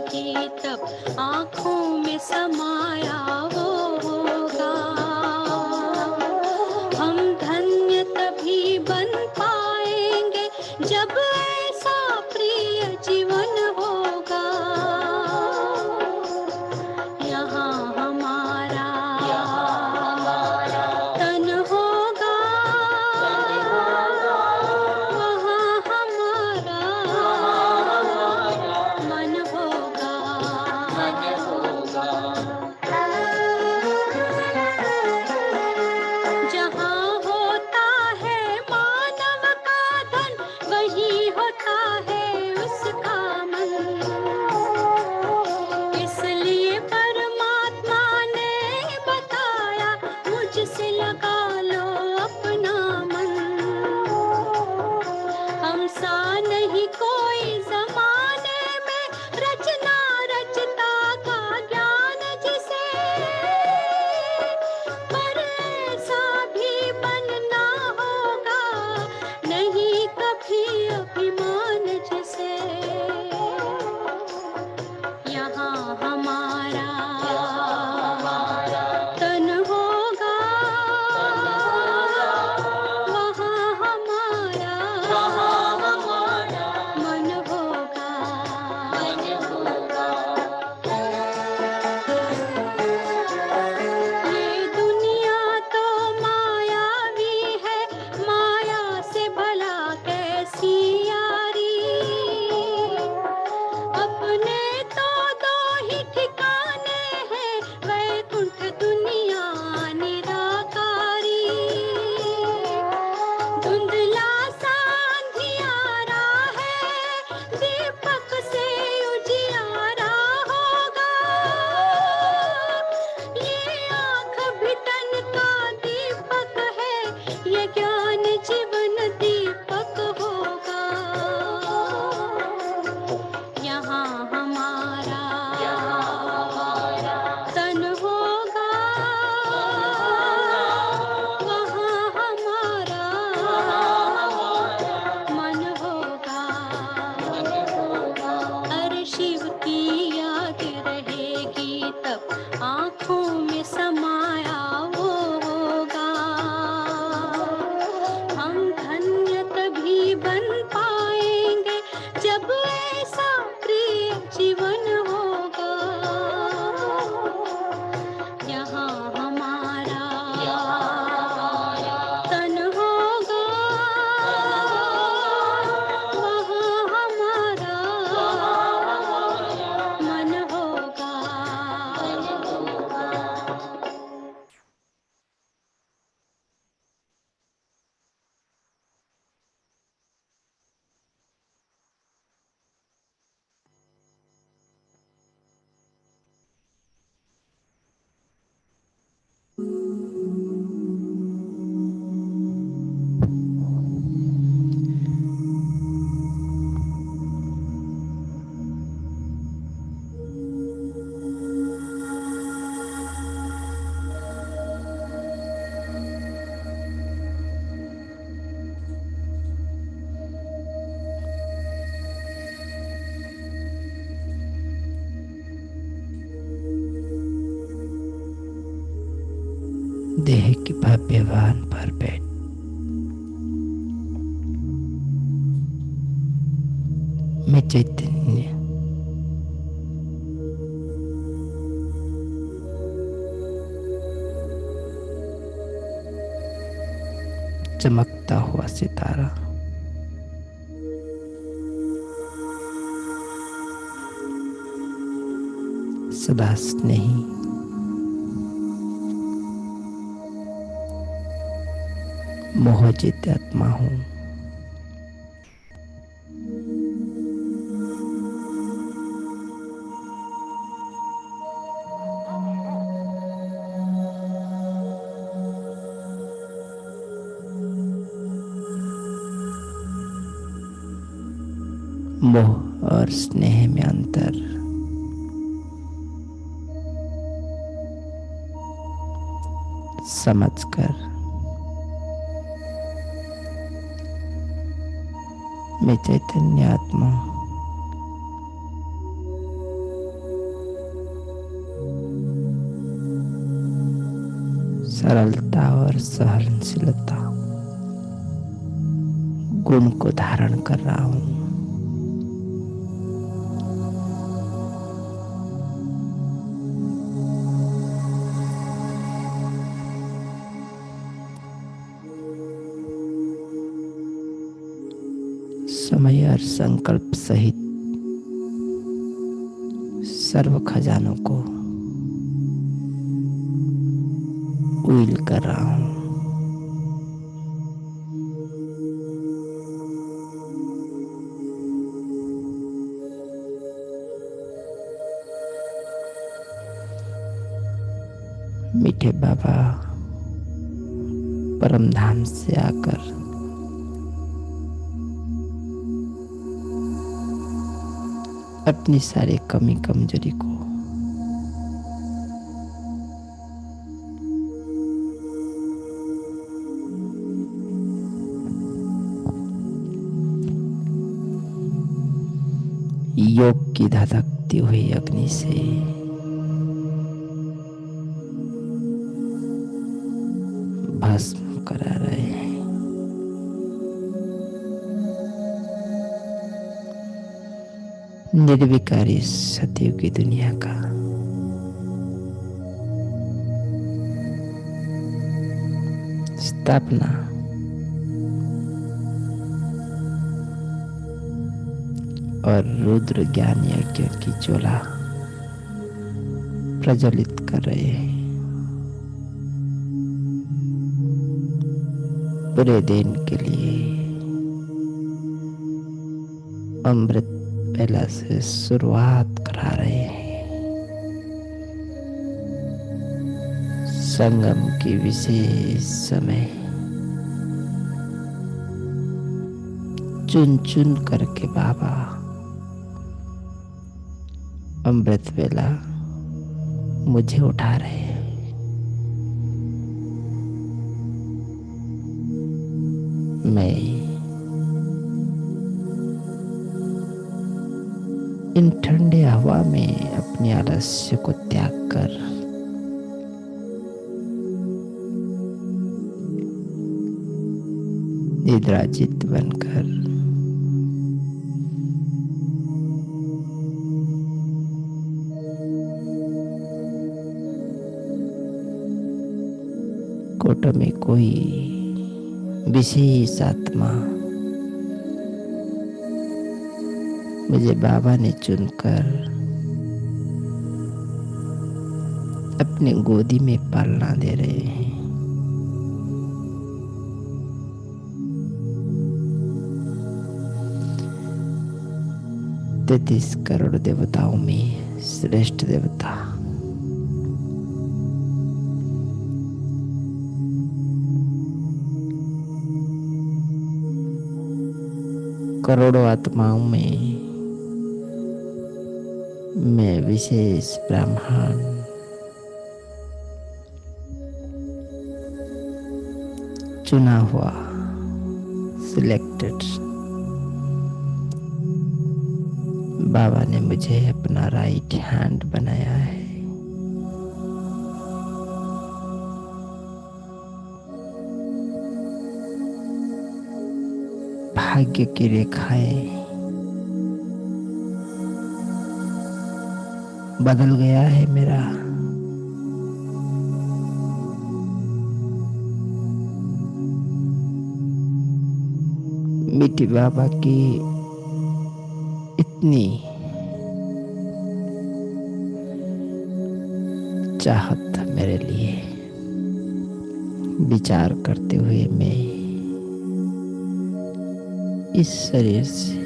की तब आँखों में समाया वो होगा। हम धन्य तभी बन पाएंगे जब ऐसा प्रिय जीवन होगा। यहाँ हमारा तन होगा, वहाँ हमारा मन होगा। जहाँ होता है मानव का धन, वहीं होता है उसका मन। इसलिए परमात्मा ने बताया, मुझसे लगा लो अपना मन। हम सा नहीं कोई जमाने में, रचना रचता का ज्ञान जिसे, पर ऐसा भी बनना होगा नहीं कभी अभिमान जिसे। यहाँ हमारा तन होगा, वहाँ हमारा मन होगा। ये दुनिया तो मायावी है, माया से भला कैसी यारी। अपने तो दो ही ठिकाने हैं, वैकुंठ दुनिया निराकारी। धुंधला सा अंधियारा है, दीपक से उजियारा होगा। ये आँख भी तन का दीपक है, ये ज्ञान जीवन दीपक होगा। यहाँ हमारा तन होगा, वहाँ हमारा मन होगा। अरे शिव की याद रहेगी तब आँखों में समाया वो होगा। हम धन्य तभी बन पाएंगे जब ऐसा प्रिय जीवन होगा। यहाँ हमारा तन होगा, वहाँ हमारा मन होगा। देह की भव्य वाहन पर बैठ मैं चैतन्य चमकता हुआ सितारा, सदा स्नेही मोहजित आत्मा हूँ। मोह और स्नेह में अंतर समझकर मैं चैतन्य आत्मा सरलता और सहनशीलता गुण को धारण कर रहा हूं। समय और संकल्प सहित सर्व खजानों को उइल कर रहा हूं। मीठे बाबा परम धाम से आकर अपनी सारी कमी कमजोरी को योग की धधकती हुई अग्नि से भस्म करा रहे हैं। निर्विकारी सतयुग की दुनिया का स्थापना और रुद्र ज्ञान यज्ञ की ज्वाला प्रज्वलित कर रहे हैं। पूरे दिन के लिए अमृत बेला से शुरुआत करा रहे हैं। संगम की विशेष समय चुन चुन करके बाबा अमृत बेला मुझे उठा रहे हैं। मैं इन ठंडे हवा में अपने आलस्य को त्याग कर निद्राजित बनकर कोटो में कोई विशेष आत्मा मुझे बाबा ने चुनकर अपनी गोदी में पालना दे रहे हैं। 33 करोड़ देवताओं में श्रेष्ठ देवता करोड़ों आत्माओं में मैं विशेष ब्राह्मण चुना हुआ सिलेक्टेड बाबा ने मुझे अपना राइट हैंड बनाया है। भाग्य की रेखाएं बदल गया है मेरा। मीठी बाबा की इतनी चाहत मेरे लिए विचार करते हुए मैं इस शरीर से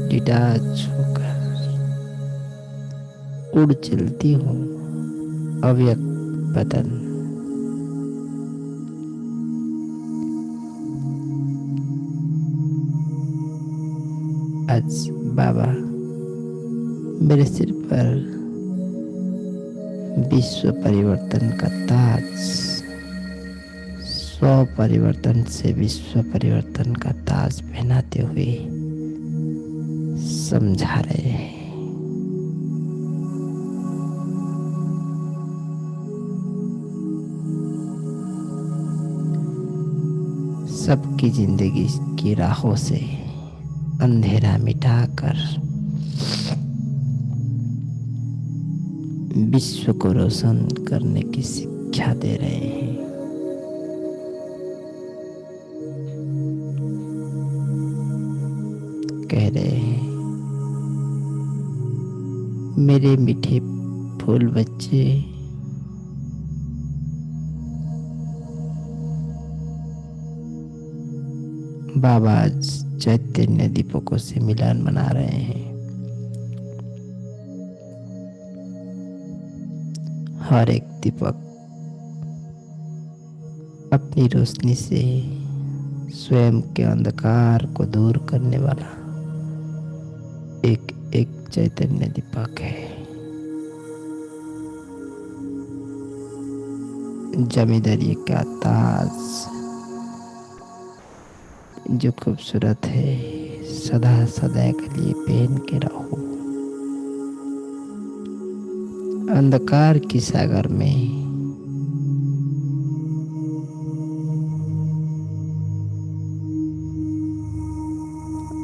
डिटैच होकर उड़ चलती हूँ अव्यक्त बदन। आज बाबा मेरे सिर पर विश्व परिवर्तन का ताज, स्व परिवर्तन से विश्व परिवर्तन का ताज पहनाते हुए समझा रहे हैं। सबकी जिंदगी की राहों से अंधेरा मिटाकर विश्व को रोशन करने की शिक्षा दे रहे हैं। कह रहे हैं, मेरे मीठे फूल बच्चे, बाबा आज चैतन्य दीपकों से मिलन मना रहे हैं। हर एक दीपक अपनी रोशनी से स्वयं के अंधकार को दूर करने वाला एक एक चैतन्य दीपक है। जमींदारी का ताज जो खूबसूरत है, सदा सदा के लिए पहन के रहो। अंधकार की सागर में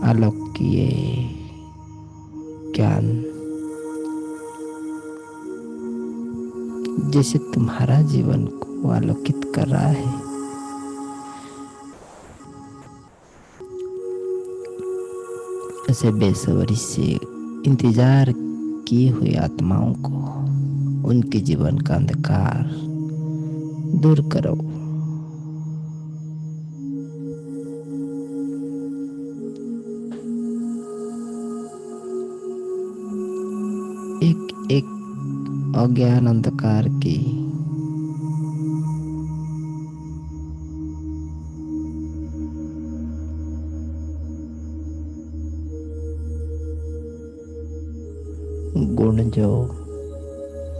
आलोक किए ज्ञान जैसे तुम्हारा जीवन को आलोकित कर रहा है, ऐसे बेसब्री से इंतजार किए हुए आत्माओं को उनके जीवन का अंधकार दूर करो। एक एक अज्ञान अंधकार की गुण जो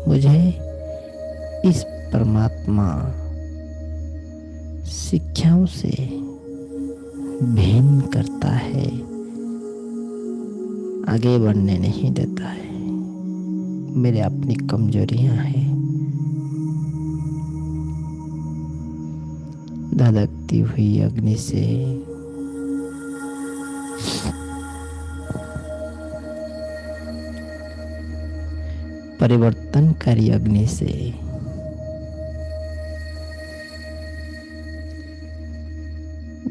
मुझे इस परमात्मा शिक्षाओं से भिन्न करता है, आगे बढ़ने नहीं देता है। मेरे अपनी कमजोरियां हैं, धधकती हुई अग्नि से परिवर्तनकारी अग्नि से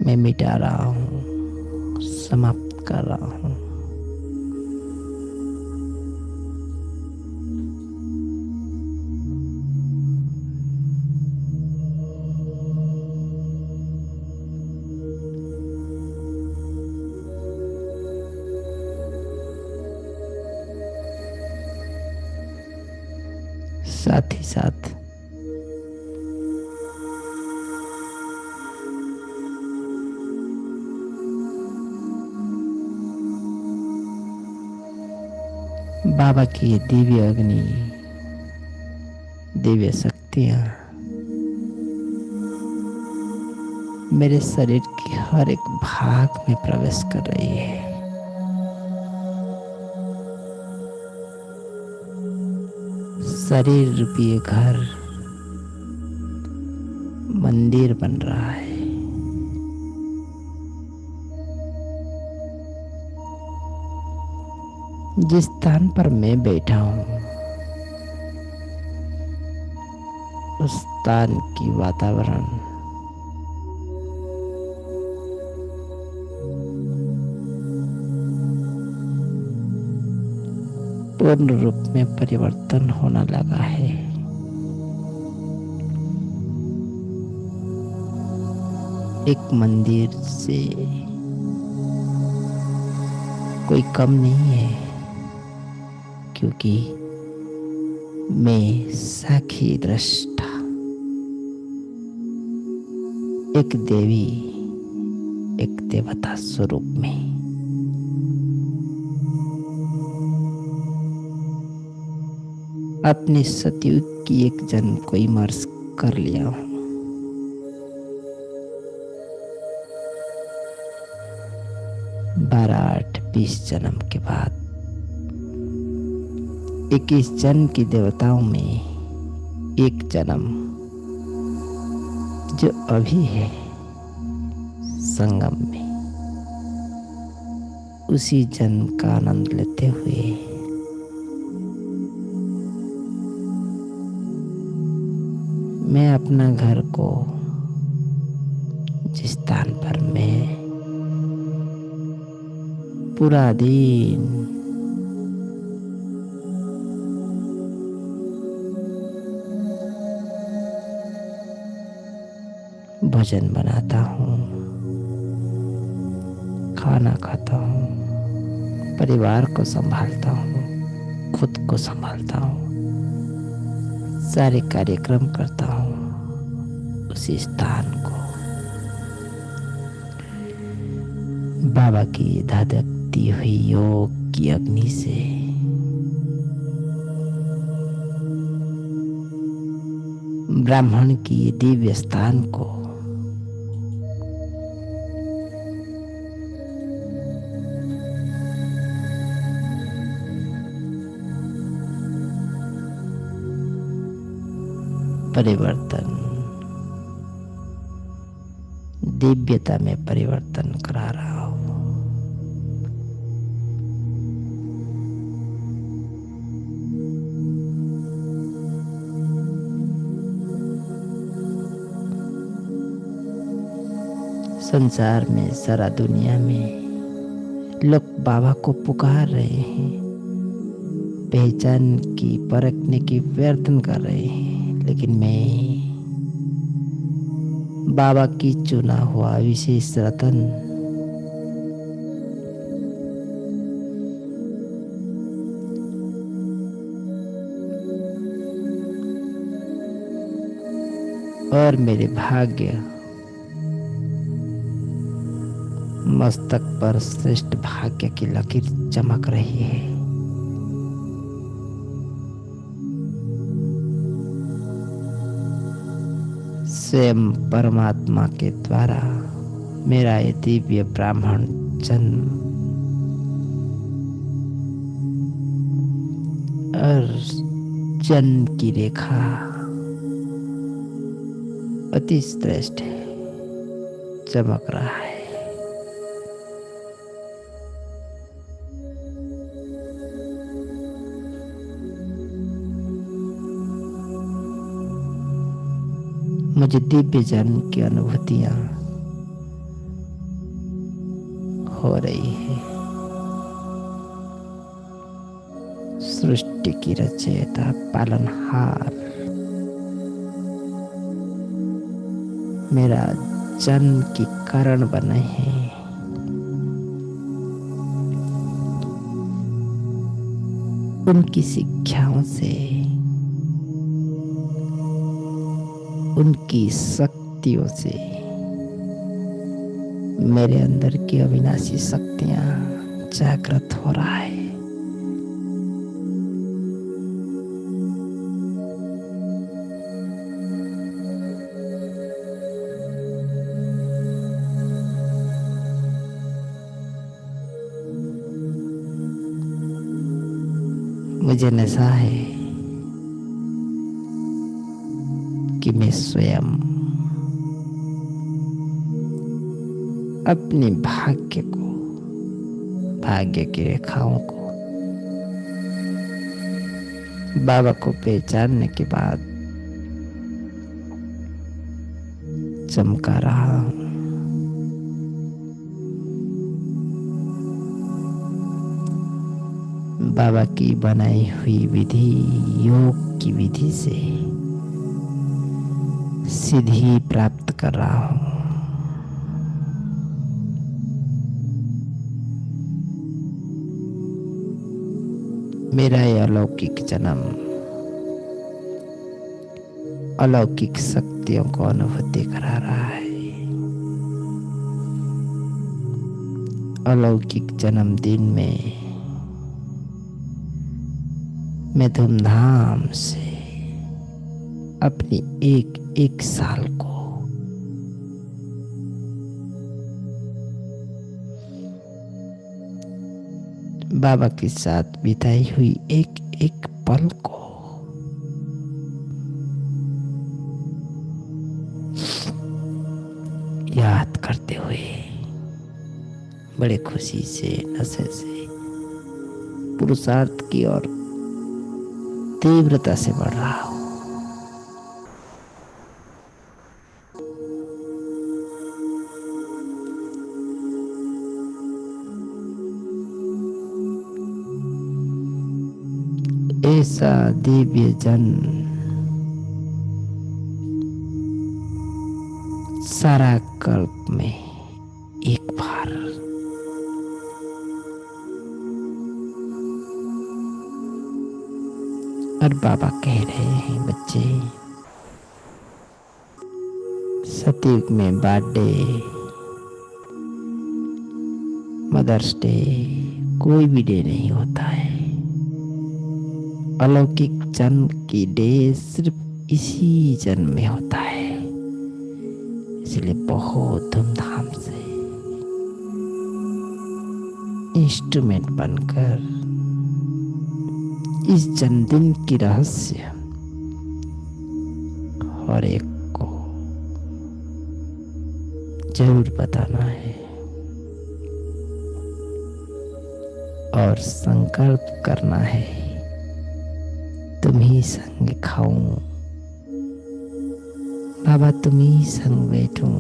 मैं मिटा रहा हूँ, समाप्त कर रहा हूँ। साथ ही साथ बाबा की ये दिव्य अग्नि, दिव्य शक्तियां मेरे शरीर के हर एक भाग में प्रवेश कर रही है। शरीर रूपी ये घर मंदिर बन रहा है। जिस स्थान पर मैं बैठा हूँ उस स्थान की वातावरण पूर्ण रूप में परिवर्तन होने लगा है। एक मंदिर से कोई कम नहीं है, क्योंकि मैं साक्षी दृष्टा, एक देवी एक देवता स्वरूप में अपने सतयुग की एक जन्म को इमर्स कर लिया हूं। 12-8-20 जन्म के बाद 21 जन्म की देवताओं में एक जन्म जो अभी है संगम में उसी जन्म का आनंद लेते हुए मैं अपना घर को जिस स्थान पर मैं पूरा दिन भोजन बनाता हूँ, खाना खाता हूँ, परिवार को संभालता हूँ, खुद को संभालता हूँ, सारे कार्यक्रम करता हूँ, उसी स्थान को बाबा की धधकती हुई योग की अग्नि से ब्राह्मण की दिव्य स्थान को परिवर्तन, दिव्यता में परिवर्तन करा रहा हूं। संसार में, सारा दुनिया में लोग बाबा को पुकार रहे हैं, पहचान की परखने की प्रयत्न कर रहे हैं, लेकिन मैं बाबा की चुना हुआ विशेष रतन और मेरे भाग्य मस्तक पर श्रेष्ठ भाग्य की लकीर चमक रही है। स्वयं परमात्मा के द्वारा मेरा ये दिव्य ब्राह्मण जन्म और जन्म की रेखा अति श्रेष्ठ है, चमक रहा है। मुझे दिव्य जन्म की अनुभूतियां हो रही है। सृष्टि की रचयिता पालनहार मेरा जन्म की कारण बने हैं। उनकी शिक्षाओं से, उनकी शक्तियों से मेरे अंदर की अविनाशी शक्तियां जागृत हो रहा है। मुझे नशा है कि मैं स्वयं अपने भाग्य की रेखाओं को बाबा को पहचानने के बाद चमका रहा हूं। बाबा की बनाई हुई विधि, योग की विधि से सिद्धि प्राप्त कर रहा हूं। मेरा यह अलौकिक जन्म अलौकिक शक्तियों को अनुभूति करा रहा है। अलौकिक जन्मदिन में मैं धूमधाम से अपनी एक साल को बाबा के साथ बिताई हुई एक पल को याद करते हुए बड़े खुशी से, नशे से पुरुषार्थ की ओर तीव्रता से बढ़ रहा हो। ऐसा दिव्य जन सारा कल्प में एक बार और बाबा कह रहे हैं, बच्चे, सतयुग में बर्थडे, मदर्स डे, कोई भी डे नहीं होता है। अलौकिक जन्म की डे सिर्फ इसी जन्म में होता है। इसलिए बहुत धूमधाम से इंस्ट्रूमेंट बनकर इस जन्मदिन की रहस्य हर एक को जरूर बताना है और संकल्प करना है, तुम ही संग खाऊं बाबा, तुम ही संग बैठूं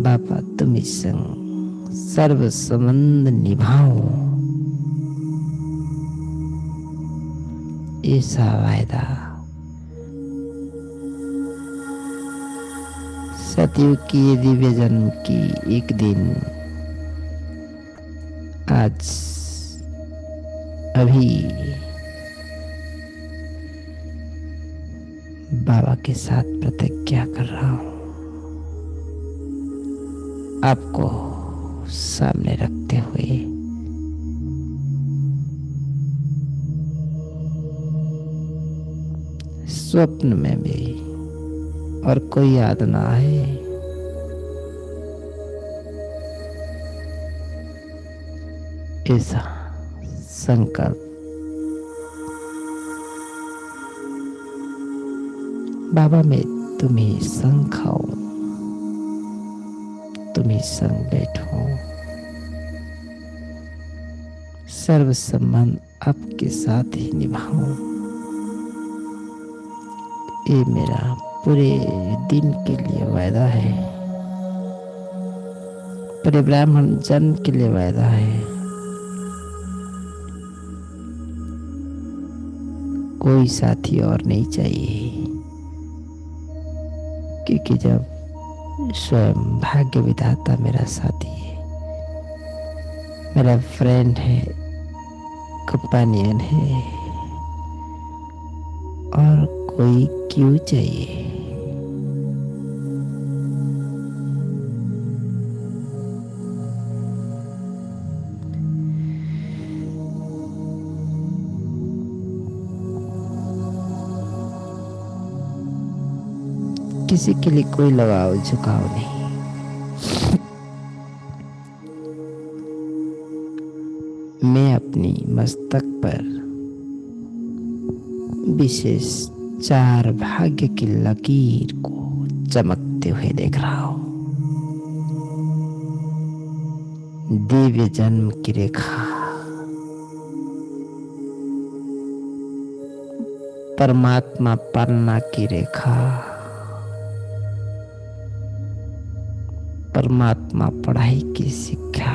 बाबा, तुम ही संग सर्व संबंध निभाऊं। ऐसा वायदा सतयुग की दिव्य जन्म की एक दिन आज अभी बाबा के साथ प्रतिज्ञा कर रहा हूं, आपको सामने रखते हुए। स्वप्न में भी और कोई याद ना आए, ऐसा संकल्प बाबा, मैं तुम्हें संग खाऊं, तुम्हें संग बैठूं, सर्व संबंध आपके साथ ही निभाऊं। ये मेरा पूरे दिन के लिए वायदा है, पूरे ब्राह्मण जन्म के लिए वायदा है। कोई साथी और नहीं चाहिए, क्योंकि जब स्वयं भाग्य विधाता मेरा साथी है, मेरा फ्रेंड है, कंपेनियन है, और कोई क्यों चाहिए। किसी के लिए कोई लगाव झुकाव नहीं। मैं अपनी मस्तक पर विशेष 4 भाग्य की लकीर को चमकते हुए देख रहा हूं। दिव्य जन्म की रेखा, परमात्मा पालना की रेखा, परमात्मा पढ़ाई की शिक्षा,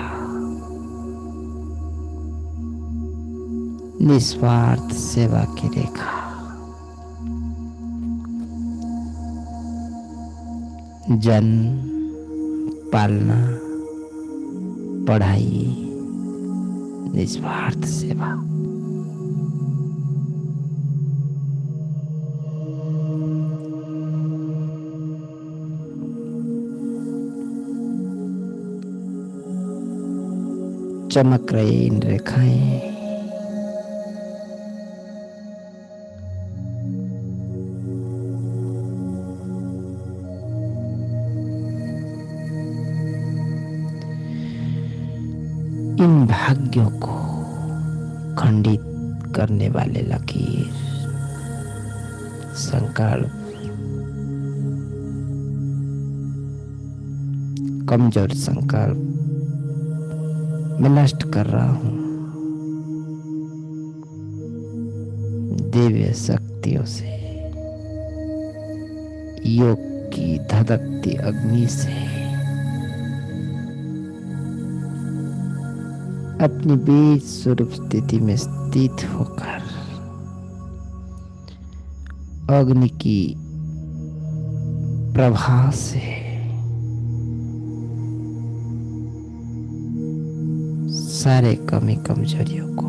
निस्वार्थ सेवा की रेखा, जन्म, पालना, पढ़ाई, निस्वार्थ सेवा। चमक रही इन रेखाएं इन भाग्यों को खंडित करने वाले लकीर, संकल्प, कमजोर संकल्प मैं नष्ट कर रहा हूं दिव्य शक्तियों से, योग की धधकती अग्नि से। अपनी बीज स्वरूप स्थिति में स्थित होकर अग्नि की प्रभा से सारे कमी कमजोरियों को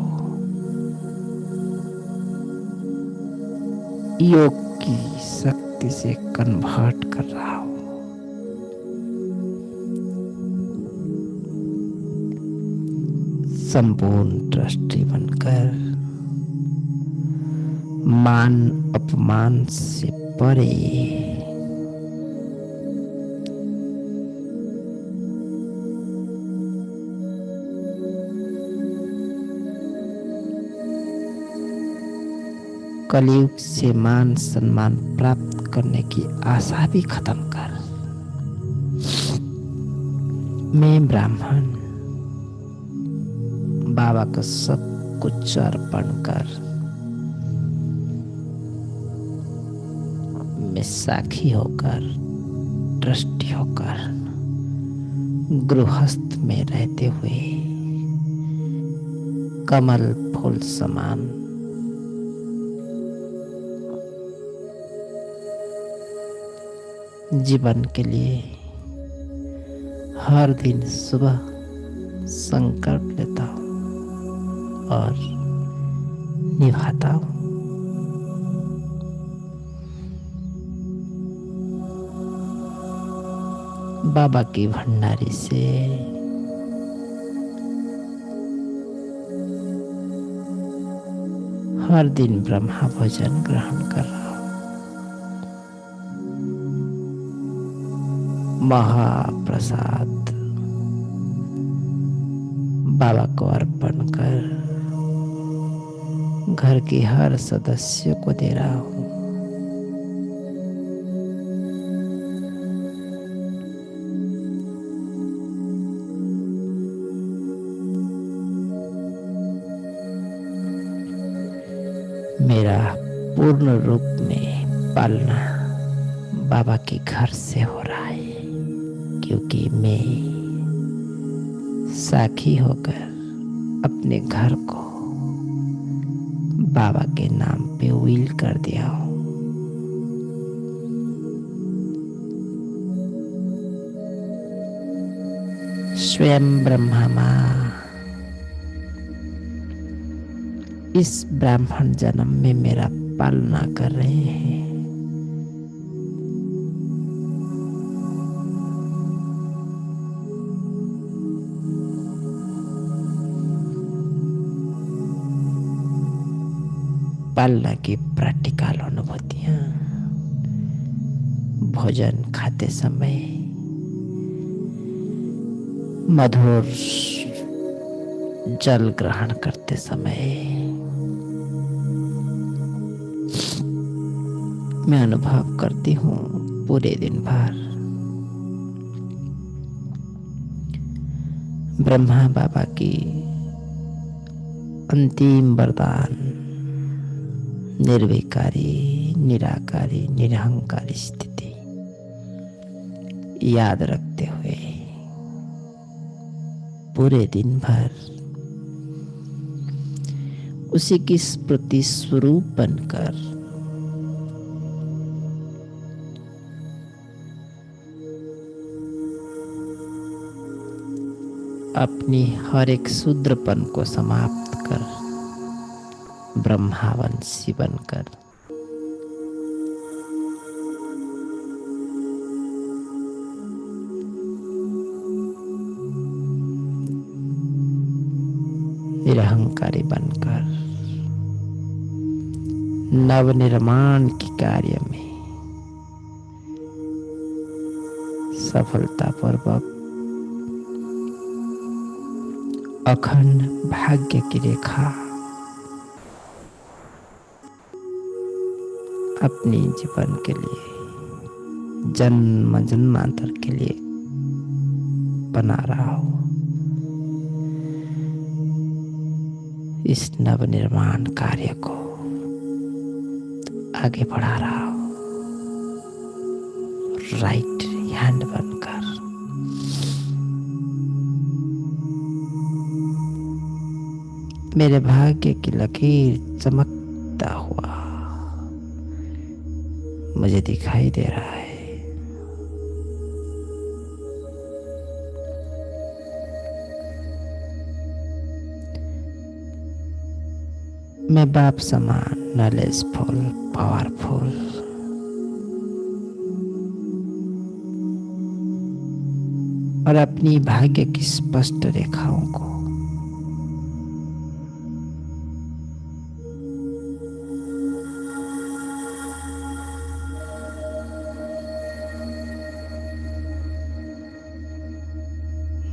योग की शक्ति से कन्वर्ट कर रहा हूं। संपूर्ण दृष्टि बनकर मान अपमान से परे कलयुग से मान सम्मान प्राप्त करने की आशा भी खत्म कर मैं ब्राह्मण बाबा को सब कुछ अर्पण कर मैं साखी होकर दृष्टि होकर गृहस्थ में रहते हुए कमल फूल समान जीवन के लिए हर दिन सुबह संकल्प लेता हूं और निभाता हूं। बाबा की भंडारी से हर दिन ब्रह्मा भोजन ग्रहण कर रहा हूं। महाप्रसाद बाबा को अर्पण कर घर की हर सदस्य को दे रहा हूं। मेरा पूर्ण रूप में पालना बाबा के घर से हो रहा है, क्योंकि मैं साखी होकर अपने घर को बाबा के नाम पे विल कर दिया हूं। स्वयं ब्रह्मा माँ इस ब्राह्मण जन्म में मेरा पालना कर रहे हैं। पालना की प्रैक्टिकल अनुभूतियां भोजन खाते समय, मधुर जल ग्रहण करते समय मैं अनुभव करती हूँ। पूरे दिन भर ब्रह्मा बाबा की अंतिम वरदान निर्विकारी, निराकारी, निरहंकारी स्थिति याद रखते हुए पूरे दिन भर उसी की स्मृति स्वरूप बनकर अपनी हर एक शूद्रपन को समाप्त कर ब्रह्मावंशी बनकर निरहंकारी बनकर नवनिर्माण के कार्य में सफलतापूर्वक अखंड भाग्य की रेखा अपनी जीवन के लिए जन्म जन्मांतर के लिए बना रहा हूं। इस नवनिर्माण कार्य को आगे बढ़ा रहा हूँ राइट हैंड बनकर। मेरे भाग्य की लकीर चमकता हुआ मुझे दिखाई दे रहा है। मैं बाप समान नॉलेजफुल पावरफुल और अपनी भाग्य की स्पष्ट रेखाओं को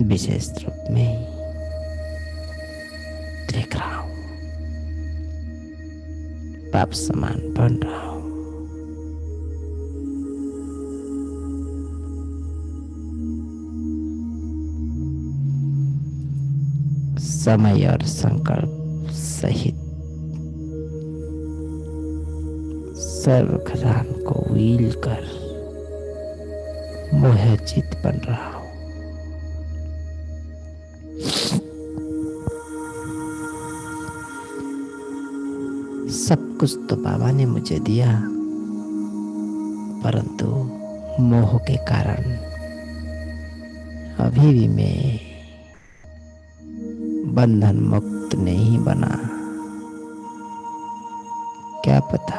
विशेष रूप में देख रहा हूं, बाप समान बन रहा हूं। समय और संकल्प सहित सर्व खजान को व्हील कर मोहचित बन रहा हूं। सब कुछ तो बाबा ने मुझे दिया, परंतु मोह के कारण अभी भी मैं बंधन मुक्त नहीं बना। क्या पता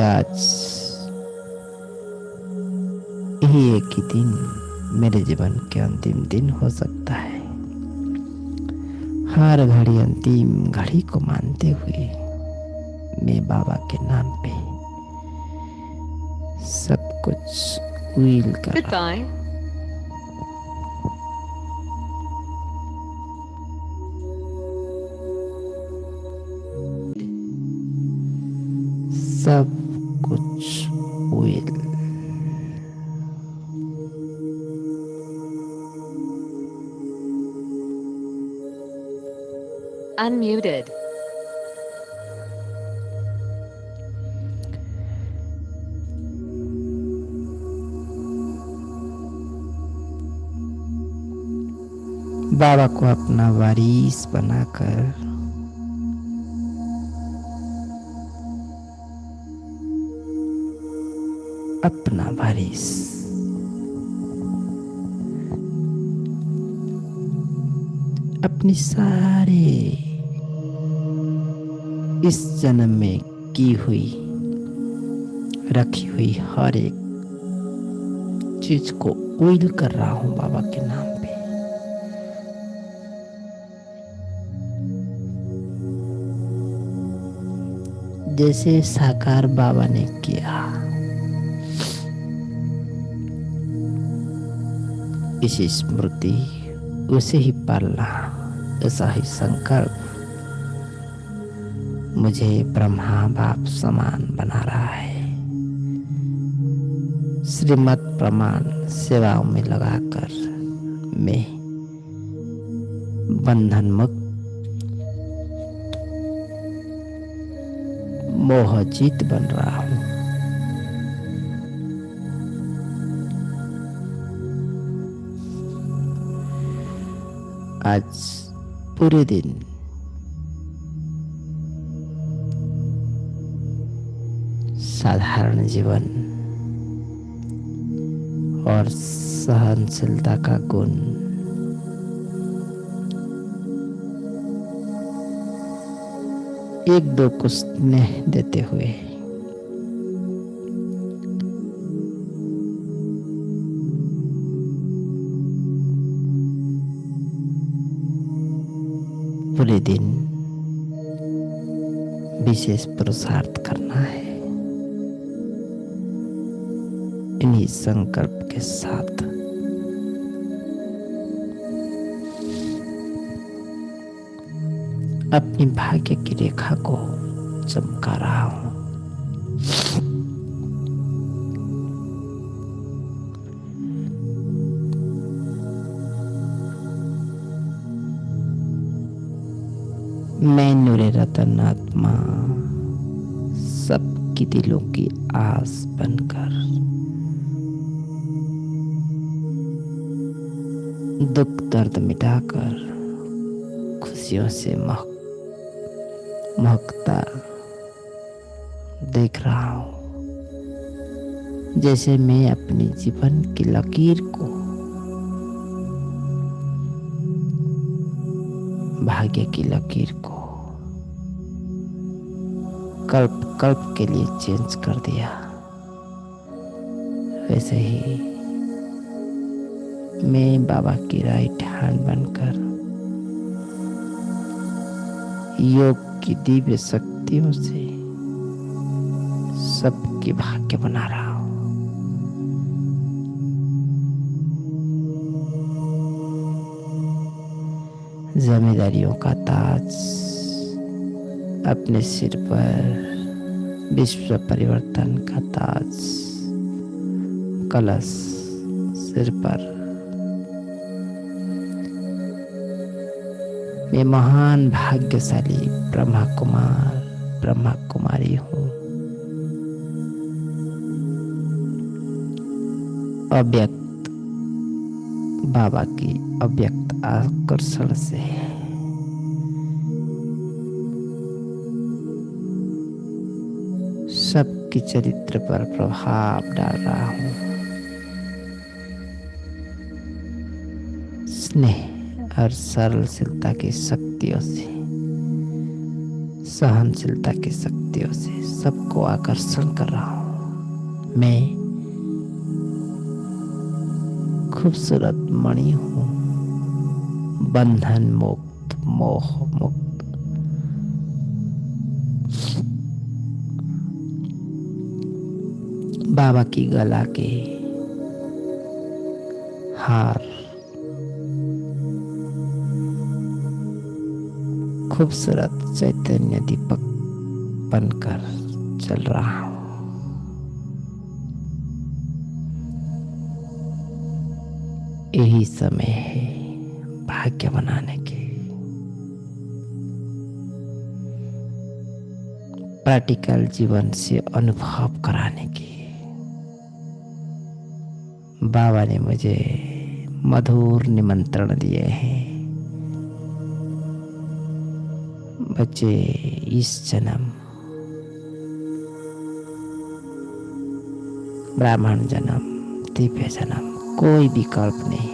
आज यही एक ही दिन मेरे जीवन के अंतिम दिन हो सकता है। हर घड़ी अंतिम घड़ी को मानते हुए मैं बाबा के नाम पे सब कुछ व्हील कर रहा हूं। सब कुछ व्हील। Unmuted. बाबा को अपना वारिस बनाकर अपना वारिस अपनी सारे इस जन्म में की हुई रखी हुई हर एक चीज को व्हील कर रहा हूं बाबा के नाम पे। जैसे साकार बाबा ने किया, इसी स्मृति उसे ही पालना, ऐसा ही संकल्प मुझे ब्रह्मा बाप समान बना रहा है। श्रीमत प्रमाण सेवाओं में लगाकर मैं बंधन मुक्त मोहचित बन रहा हूं। आज पूरे दिन साधारण जीवन और सहनशीलता का गुण एक दो को स्नेह देते हुए पूरे दिन विशेष पुरुषार्थ करना है। इन्हीं संकल्प के साथ अपनी भाग्य की रेखा को चमका रहा हूं। मैं नूरे रतन आत्मा सबकी दिलों की आस बनकर दुख दर्द मिटाकर खुशियों से महकता देख रहा हूँ। जैसे मैं अपने जीवन की लकीर को, भाग्य की लकीर को कल्प कल्प के लिए चेंज कर दिया, वैसे ही मैं बाबा की राइट हैंड बनकर योग की दिव्य शक्तियों से सबके भाग्य बना रहा हूं। जिम्मेदारियों का ताज अपने सिर पर, विश्व परिवर्तन का ताज कलश सिर पर। मैं महान भाग्यशाली ब्रह्मा कुमारी हूँ। अव्यक्त बाबा की अव्यक्त आकर्षण से सबके चरित्र पर प्रभाव डाल रहा हूँ। स्नेह और सरलशीलता की शक्तियों से, सहनशीलता की शक्तियों से सबको आकर्षण कर रहा हूँ। मैं खूबसूरत मणि हूँ, बंधन मुक्त, मोह मुक्त। बाबा की गला के हार खूबसूरत चैतन्य दीपक बनकर चल रहा हूं। यही समय है भाग्य बनाने की। प्रैक्टिकल जीवन से अनुभव कराने की। बाबा ने मुझे मधुर निमंत्रण दिए हैं। बच्चे, इस जन्म, ब्राह्मण जन्म, दिव्य जन्म, कोई विकल्प नहीं,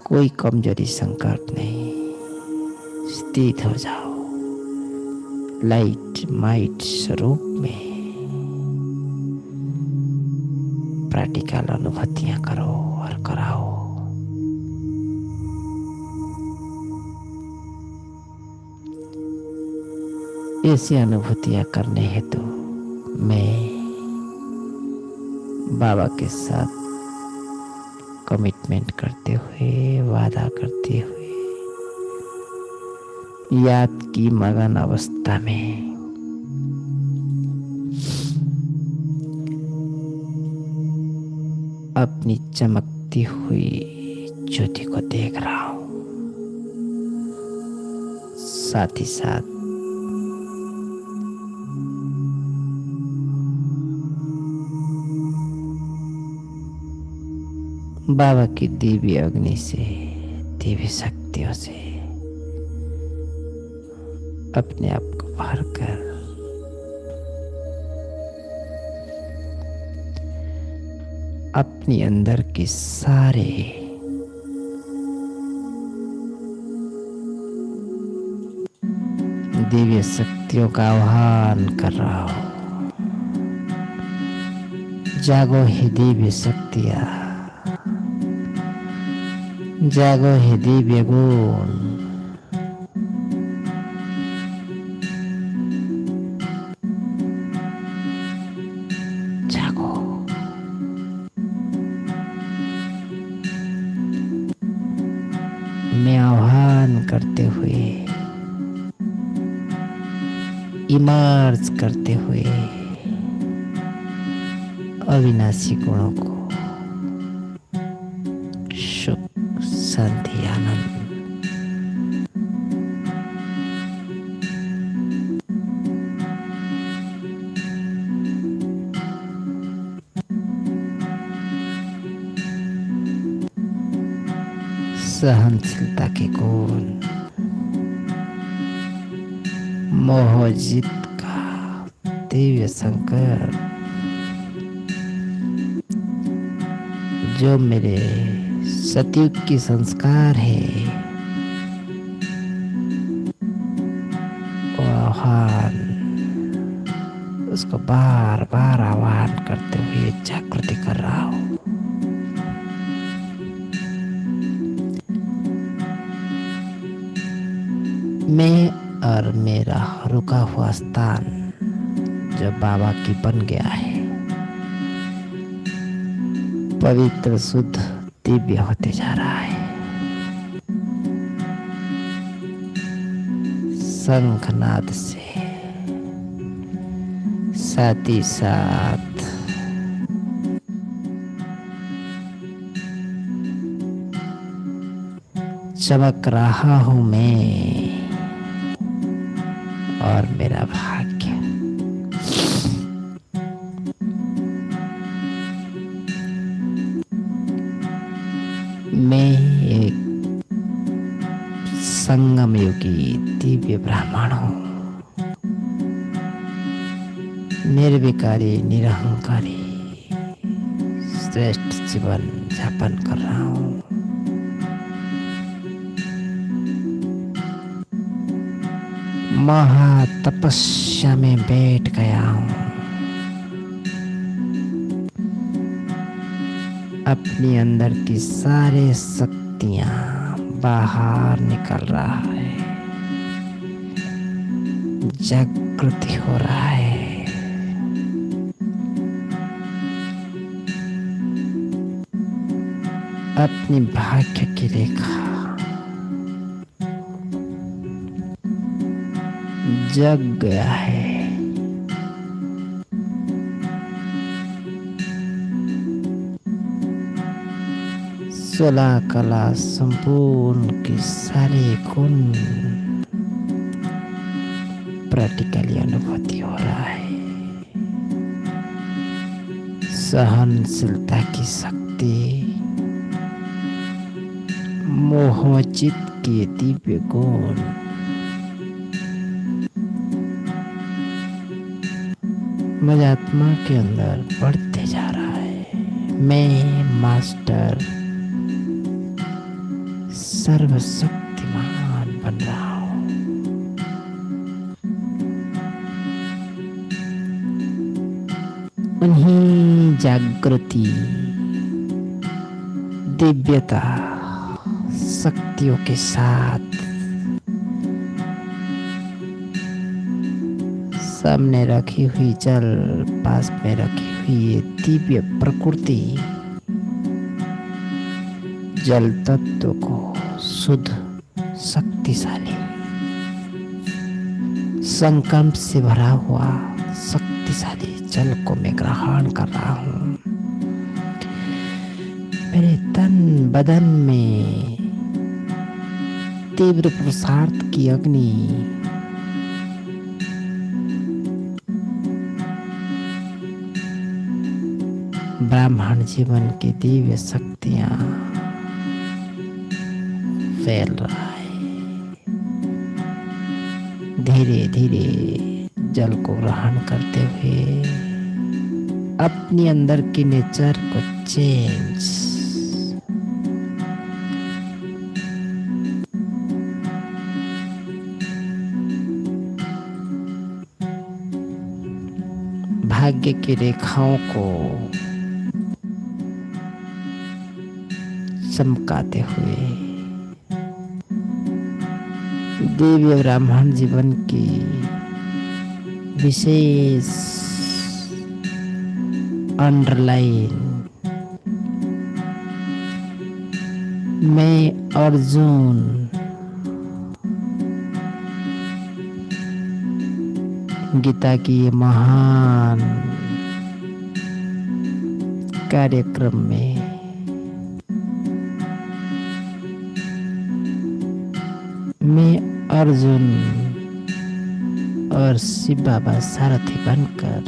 कोई कमजोरी संकल्प नहीं। स्थित हो जाओ लाइट माइट स्वरूप में। प्रैक्टिकल अनुभूतियां करो और कराओ। ऐसी अनुभूतियां करने हेतु मैं बाबा के साथ कमिटमेंट करते हुए, वादा करते हुए, याद की मगन अवस्था में अपनी चमकती हुई ज्योति को देख रहा हूं। साथ ही साथ बाबा की दिव्य अग्नि से, दिव्य शक्तियों से अपने आप को भरकर अपनी अंदर के सारे दिव्य शक्तियों का आह्वान कर रहा हूं। जागो हे दिव्य शक्तियां, जागो हे दिव्य गुण। जागो। मैं आह्वान करते हुए, इमर्ज करते हुए अविनाशी गुणों को, सुख, शांति, आनंद सहनशीलता के गुण, मोहजित का दिव्य संकर, जो मेरे सतयुग की संस्कार है, वो आह्वान, उसको बार बार आह्वान करते हुए जागृति कर रहा हूँ। मैं और मेरा रुका हुआ स्थान जो बाबा की बन गया है, पवित्र शुद्ध दिव्य होते जा रहा है। शंखनाद से साथ ही साथ चमक रहा हूं मैं और मेरा भाग्य। मैं एक संगम योगी दिव्य ब्राह्मण हूँ, निर्विकारी निरहंकारी श्रेष्ठ जीवन यापन कर रहा हूँ। महातपस्या में बैठ गया हूँ, अपनी अंदर की सारे शक्तियां बाहर निकल रहा है, जागृति हो रहा है। अपनी भाग्य की रेखा जग गया है। सोलह कला संपूर्ण की सारी गुण प्रैक्टिकली अनुभूति हो रहा है। सहनशीलता की शक्ति, मोहजित के दिव्य गुण, मुझे आत्मा के अंदर बढ़ते जा रहा है। मैं मास्टर सर्वशक्तिमान बन रहा हूँ। उन्हीं जागृति, दिव्यता, शक्तियों के साथ सामने रखी हुई जल, पास में रखी हुई ये दिव्य प्रकृति जल तत्व को शुद्ध, शक्तिशाली, संकल्प से भरा हुआ शक्तिशाली जल को मैं ग्रहण कर रहा हूँ। मेरे तन बदन में तीव्र पुरुषार्थ की अग्नि ब्राह्मण जीवन की दिव्य शक्तियां फैल रहा है। धीरे धीरे जल को ग्रहण करते हुए अपनी अंदर की नेचर को चेंज, भाग्य की रेखाओं को चमकाते हुए दिव्य ब्राह्मण जीवन की विशेष अंडरलाइन, मैं अर्जुन गीता की ये महान कार्यक्रम में मैं अर्जुन और शिव बाबा सारथी बनकर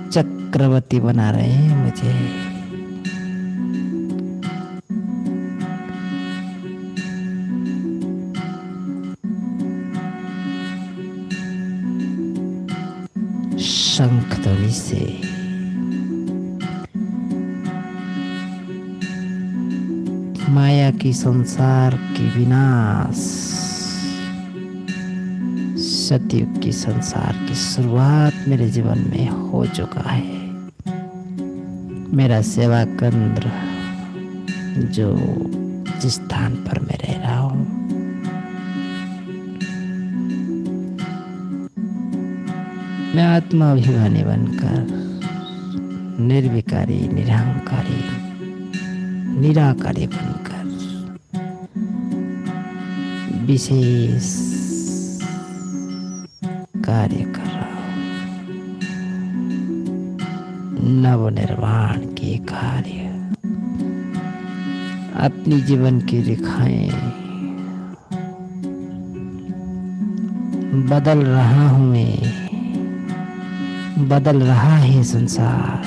चक्रवर्ती बना रहे हैं मुझे। शंख ध्वनि से माया की संसार की विनाश, सतयुग की संसार की शुरुआत मेरे जीवन में हो चुका है। मेरा सेवा केंद्र जो जिस स्थान पर मैं रह रहा हूँ, मैं आत्माभिमानी बनकर निर्विकारी, निरहंकारी, निराकारी बनकर विशेष कार्य कर रहा हूँ। नवनिर्माण के कार्य, अपनी जीवन की रेखाएं बदल रहा हूँ मैं, बदल रहा है संसार।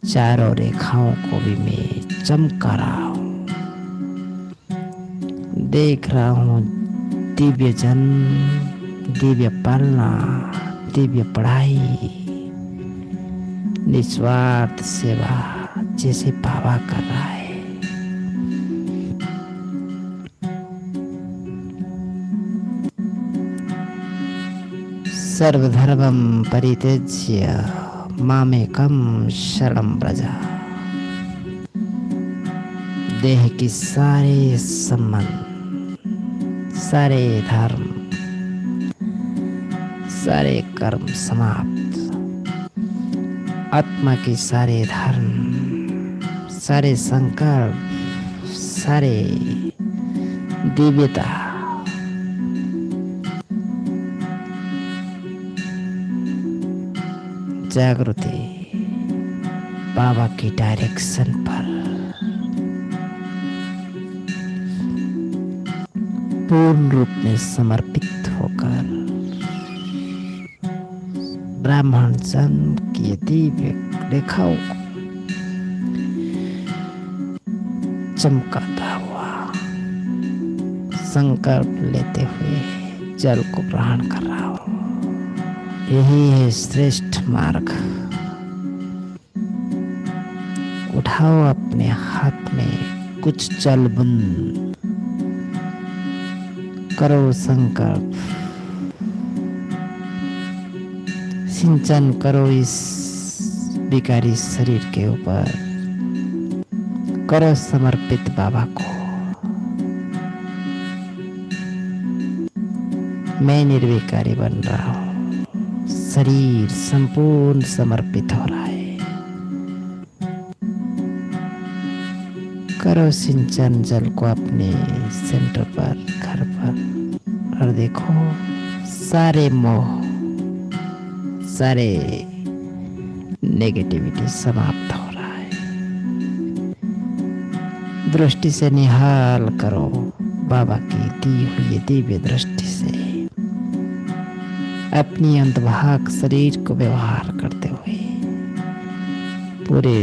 चारों रेखाओं को भी मैं चमका रहा हूँ। देख रहा हूँ दिव्य जन्म, दिव्य पालना, दिव्य पढ़ाई, निस्वार्थ सेवा जैसे बाबा कर रहा है। सर्वधर्मं परित्यज्य मामेकं शरणं व्रज। देह की सारे संबंध, सारे धर्म, सारे कर्म समाप्त। आत्मा के सारे धर्म, सारे संकल्प, सारे दिव्यता जागृति बाबा की डायरेक्शन पर पूर्ण रूप में समर्पित होकर ब्राह्मण जन्म की दिव्य रेखाओं को चमकाता हुआ संकल्प लेते हुए जल को ग्रहण कर रहा हूँ। यही है श्रेष्ठ मार्ग। उठाओ अपने हाथ में कुछ जल बूंद, करो संकल्प, सिंचन करो इस विकारी शरीर के ऊपर, करो समर्पित बाबा को। मैं निर्विकारी बन रहा हूँ, शरीर संपूर्ण समर्पित हो रहा है। करो सिंचन जल को अपने सेंटर पर, घर पर, और देखो सारे मोह, सारे नेगेटिविटी समाप्त हो रहा है। दृष्टि से निहाल करो बाबा की दी हुई दिव्य दृष्टि से अपनी अंतभाग शरीर को व्यवहार करते हुए पूरे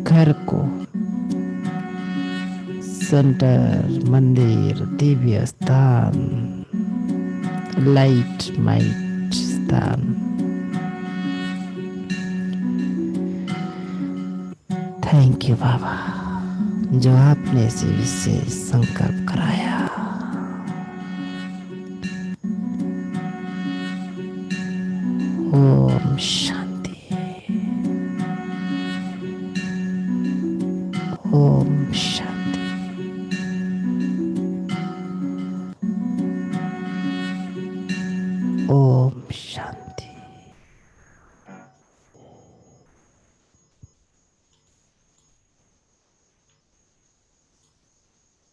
घर को सेंटर, मंदिर, दिव्य स्थान, लाइट माइट स्थान, थैंक यू बाबा जो आपने इसे विशेष संकल्प कराया। ओम शांति, ओम शांति।